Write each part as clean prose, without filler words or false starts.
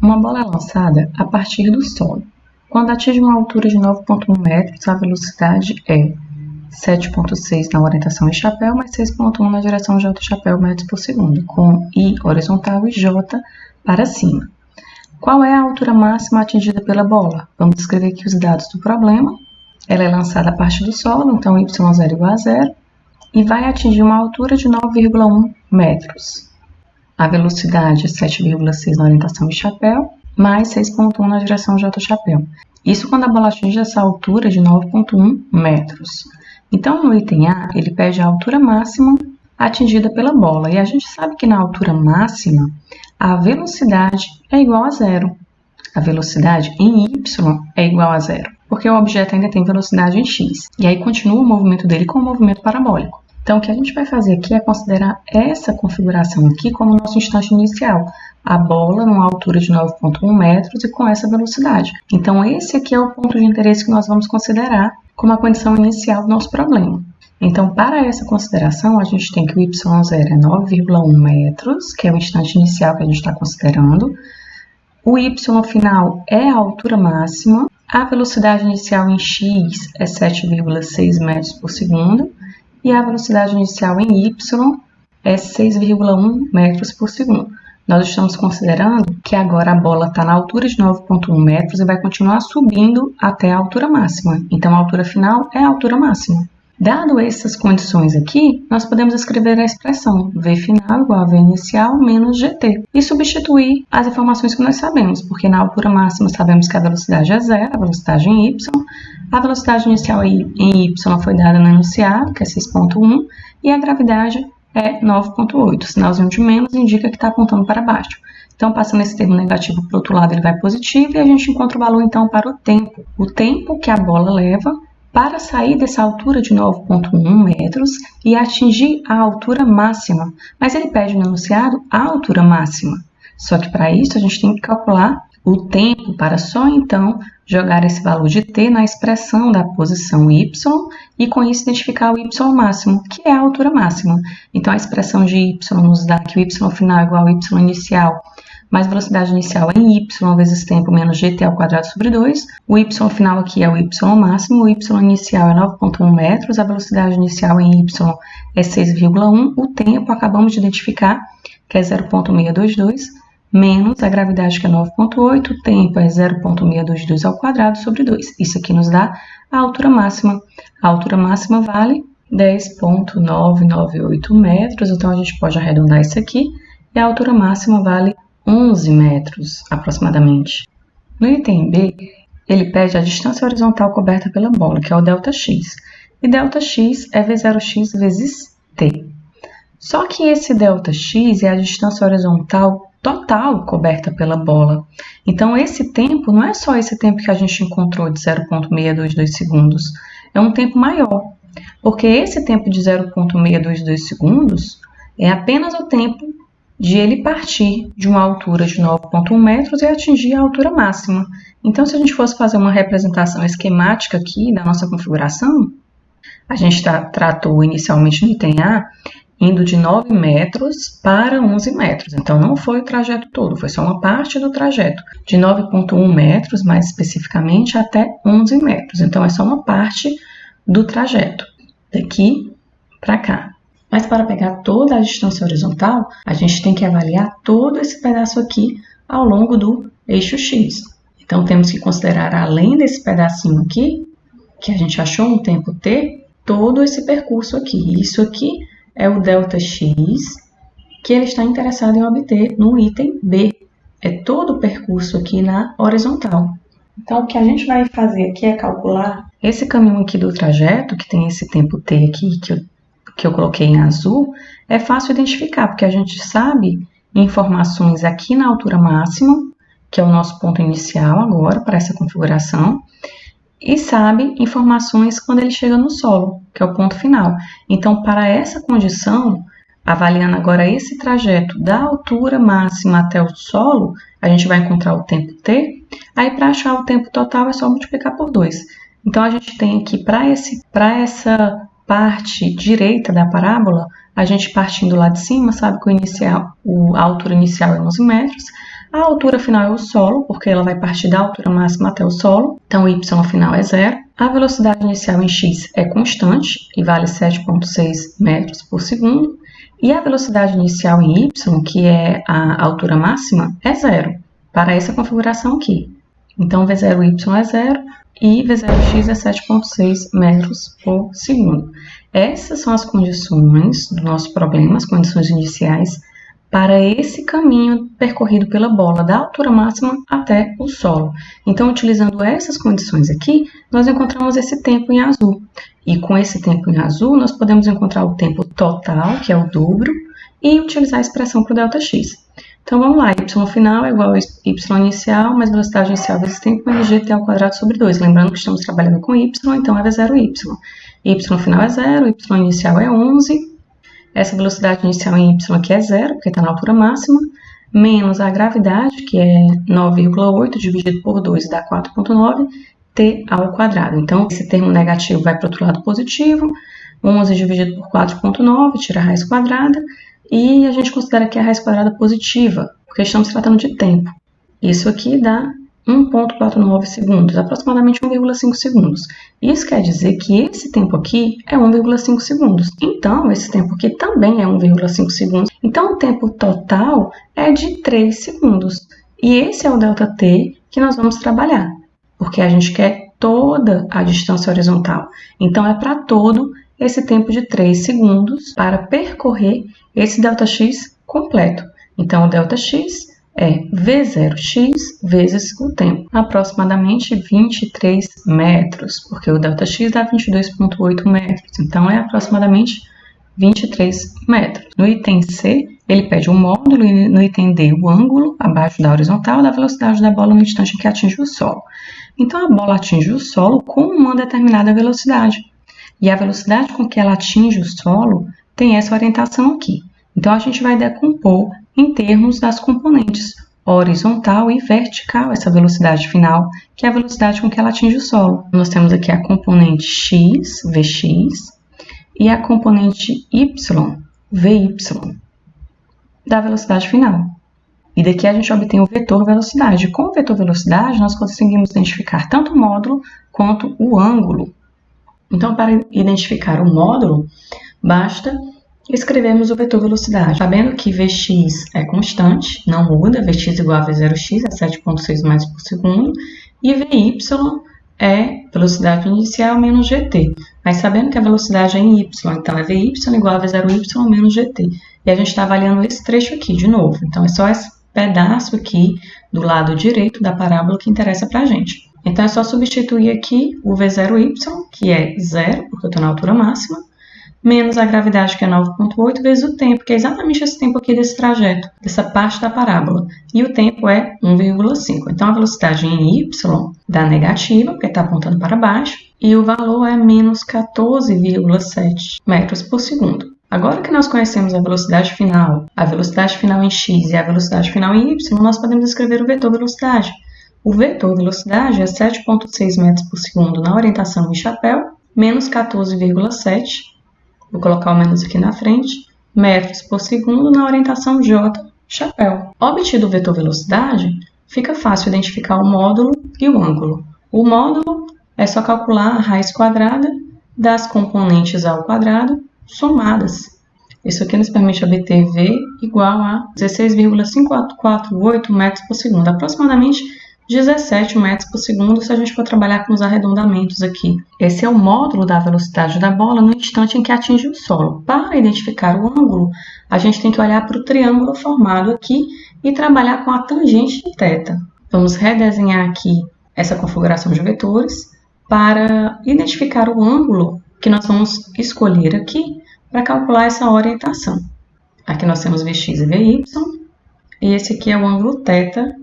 Uma bola é lançada a partir do solo. Quando atinge uma altura de 9,1 metros, a velocidade é 7,6 na orientação em chapéu, mais 6,1 na direção J chapéu metros por segundo, com I horizontal e J para cima. Qual é a altura máxima atingida pela bola? Vamos escrever aqui os dados do problema. Ela é lançada a partir do solo, então y0 igual a 0, e vai atingir uma altura de 9,1 metros. A velocidade é 7,6 na orientação em chapéu, mais 6,1 na direção J chapéu. Isso quando a bola atinge essa altura de 9,1 metros. Então, no item A, ele pede a altura máxima atingida pela bola. E a gente sabe que na altura máxima, a velocidade é igual a zero. A velocidade em y é igual a zero, porque o objeto ainda tem velocidade em x. E aí continua o movimento dele com o movimento parabólico. Então, o que a gente vai fazer aqui é considerar essa configuração aqui como nosso instante inicial. A bola numa altura de 9,1 metros e com essa velocidade. Então, esse aqui é o ponto de interesse que nós vamos considerar como a condição inicial do nosso problema. Então, para essa consideração, a gente tem que o y0 é 9,1 metros, que é o instante inicial que a gente está considerando. O y final é a altura máxima. A velocidade inicial em x é 7,6 metros por segundo. E a velocidade inicial em y é 6,1 metros por segundo. Nós estamos considerando que agora a bola está na altura de 9,1 metros e vai continuar subindo até a altura máxima. Então, a altura final é a altura máxima. Dado essas condições aqui, nós podemos escrever a expressão v final igual a v inicial menos gt e substituir as informações que nós sabemos, porque na altura máxima sabemos que a velocidade é zero, a velocidade em y, a velocidade inicial em y foi dada no enunciado, que é 6,1, e a gravidade é 9,8. O sinalzinho de menos indica que está apontando para baixo. Então, passando esse termo negativo para o outro lado, ele vai positivo e a gente encontra o valor, então, para o tempo. O tempo que a bola leva para sair dessa altura de 9,1 metros e atingir a altura máxima. Mas ele pede no enunciado a altura máxima. Só que para isso a gente tem que calcular o tempo para só então jogar esse valor de t na expressão da posição y e com isso identificar o y máximo, que é a altura máxima. Então a expressão de y nos dá que o y final é igual ao y inicial mais velocidade inicial em y vezes tempo menos gt ao quadrado sobre 2. O y final aqui é o y máximo, o y inicial é 9,1 metros, a velocidade inicial em y é 6,1, o tempo acabamos de identificar, que é 0,622, menos a gravidade, que é 9,8, o tempo é 0,622 ao quadrado sobre 2. Isso aqui nos dá a altura máxima. A altura máxima vale 10,998 metros, então a gente pode arredondar isso aqui, e a altura máxima vale 11 metros, aproximadamente. No item B, ele pede a distância horizontal coberta pela bola, que é o ΔX. E ΔX é V0x vezes t. Só que esse ΔX é a distância horizontal total coberta pela bola. Então, esse tempo não é só esse tempo que a gente encontrou de 0,622 segundos. É um tempo maior, porque esse tempo de 0,622 segundos é apenas o tempo de ele partir de uma altura de 9,1 metros e atingir a altura máxima. Então, se a gente fosse fazer uma representação esquemática aqui da nossa configuração, a gente tratou inicialmente no item A, indo de 9 metros para 11 metros. Então, não foi o trajeto todo, foi só uma parte do trajeto. De 9,1 metros, mais especificamente, até 11 metros. Então, é só uma parte do trajeto, daqui para cá. Mas para pegar toda a distância horizontal, a gente tem que avaliar todo esse pedaço aqui ao longo do eixo X. Então, temos que considerar, além desse pedacinho aqui, que a gente achou um tempo t, todo esse percurso aqui. Isso aqui é o ΔX que ele está interessado em obter no item B. É todo o percurso aqui na horizontal. Então, o que a gente vai fazer aqui é calcular esse caminho aqui do trajeto, que tem esse tempo t aqui, que eu coloquei em azul, é fácil identificar, porque a gente sabe informações aqui na altura máxima, que é o nosso ponto inicial agora para essa configuração, e sabe informações quando ele chega no solo, que é o ponto final. Então, para essa condição, avaliando agora esse trajeto da altura máxima até o solo, a gente vai encontrar o tempo t, aí para achar o tempo total é só multiplicar por 2. Então, a gente tem aqui, para essa parte direita da parábola, a gente partindo lá de cima, sabe que a altura inicial é 11 metros, A altura final é o solo, porque ela vai partir da altura máxima até o solo, então o y final é 0. A velocidade inicial em x é constante e vale 7,6 metros por segundo. E a velocidade inicial em y, que é a altura máxima, é 0, para essa configuração aqui. Então v0y é 0 e v0x é 7,6 metros por segundo. Essas são as condições do nosso problema, as condições iniciais, para esse caminho percorrido pela bola da altura máxima até o solo. Então, utilizando essas condições aqui, nós encontramos esse tempo em azul. E com esse tempo em azul, nós podemos encontrar o tempo total, que é o dobro, e utilizar a expressão para o ΔX. Então, vamos lá, y final é igual a y inicial, mais velocidade inicial vezes tempo, gt ao quadrado sobre 2. Lembrando que estamos trabalhando com y, então é v0y. Y final é 0, y inicial é 11. Essa velocidade inicial em y aqui é 0, porque está na altura máxima, menos a gravidade, que é 9,8 dividido por 2 dá 4,9, t ao quadrado. Então, esse termo negativo vai para o outro lado positivo, 11 dividido por 4,9, tira a raiz quadrada, e a gente considera que a raiz quadrada positiva, porque estamos tratando de tempo. Isso aqui dá 1,49 segundos, aproximadamente 1,5 segundos. Isso quer dizer que esse tempo aqui é 1,5 segundos. Então, esse tempo aqui também é 1,5 segundos. Então, o tempo total é de 3 segundos. E esse é o ΔT que nós vamos trabalhar, porque a gente quer toda a distância horizontal. Então, é para todo esse tempo de 3 segundos para percorrer esse ΔX completo. Então, o ΔX é V0x vezes o tempo, aproximadamente 23 metros, porque o ΔX dá 22,8 metros, então é aproximadamente 23 metros. No item C, ele pede um módulo e no item D, o ângulo abaixo da horizontal da velocidade da bola no instante em que atinge o solo. Então, a bola atinge o solo com uma determinada velocidade, e a velocidade com que ela atinge o solo tem essa orientação aqui. Então, a gente vai decompor em termos das componentes horizontal e vertical, essa velocidade final, que é a velocidade com que ela atinge o solo. Nós temos aqui a componente x, Vx, e a componente y, Vy, da velocidade final. E daqui a gente obtém o vetor velocidade. Com o vetor velocidade, nós conseguimos identificar tanto o módulo quanto o ângulo. Então, para identificar o módulo, basta escrevemos o vetor velocidade, sabendo que Vx é constante, não muda, Vx igual a V0x, é 7,6 metros por segundo, e Vy é velocidade inicial menos gt, mas sabendo que a velocidade é em y, então é Vy igual a V0y menos gt, e a gente está avaliando esse trecho aqui de novo, então é só esse pedaço aqui do lado direito da parábola que interessa para a gente. Então é só substituir aqui o V0y, que é 0, porque eu estou na altura máxima, menos a gravidade, que é 9,8, vezes o tempo, que é exatamente esse tempo aqui desse trajeto, dessa parte da parábola. E o tempo é 1,5. Então, a velocidade em y dá negativa, porque está apontando para baixo, e o valor é menos 14,7 metros por segundo. Agora que nós conhecemos a velocidade final em x e a velocidade final em y, nós podemos escrever o vetor velocidade. O vetor velocidade é 7,6 metros por segundo na orientação em chapéu, menos 14,7, vou colocar o menos aqui na frente, metros por segundo na orientação J, chapéu. Obtido o vetor velocidade, fica fácil identificar o módulo e o ângulo. O módulo é só calcular a raiz quadrada das componentes ao quadrado somadas. Isso aqui nos permite obter V igual a 16,548 metros por segundo, aproximadamente 17 metros por segundo se a gente for trabalhar com os arredondamentos aqui. Esse é o módulo da velocidade da bola no instante em que atinge o solo. Para identificar o ângulo, a gente tem que olhar para o triângulo formado aqui e trabalhar com a tangente de θ. Vamos redesenhar aqui essa configuração de vetores para identificar o ângulo que nós vamos escolher aqui para calcular essa orientação. Aqui nós temos Vx e Vy, e esse aqui é o ângulo θ,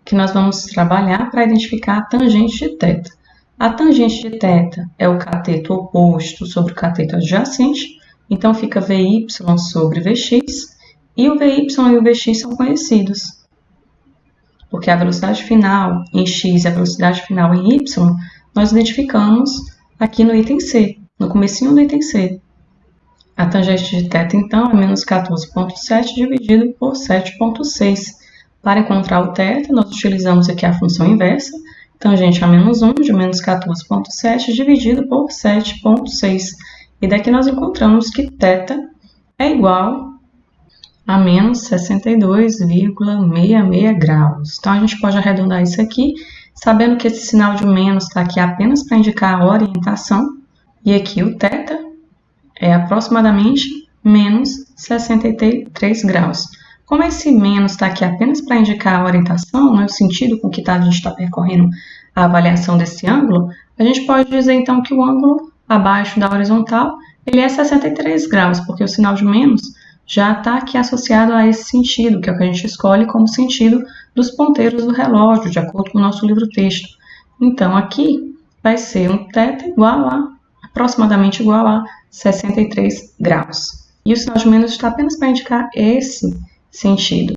que nós vamos trabalhar para identificar a tangente de θ. A tangente de θ é o cateto oposto sobre o cateto adjacente, então fica Vy sobre Vx, e o Vy e o Vx são conhecidos, porque a velocidade final em x e a velocidade final em y, nós identificamos aqui no item C, no comecinho do item C. A tangente de θ, então, é menos 14,7 dividido por 7,6, Para encontrar o θ, nós utilizamos aqui a função inversa, tangente a menos 1 de menos 14,7 dividido por 7,6. E daqui nós encontramos que θ é igual a menos 62,66 graus. Então, a gente pode arredondar isso aqui, sabendo que esse sinal de menos está aqui apenas para indicar a orientação, e aqui o θ é aproximadamente menos 63 graus. Como esse menos está aqui apenas para indicar a orientação, o sentido com que a gente está percorrendo a avaliação desse ângulo, a gente pode dizer então que o ângulo abaixo da horizontal ele é 63 graus, porque o sinal de menos já está aqui associado a esse sentido, que é o que a gente escolhe como sentido dos ponteiros do relógio, de acordo com o nosso livro-texto. Então, aqui vai ser um θ aproximadamente igual a 63 graus. E o sinal de menos está apenas para indicar esse sentido.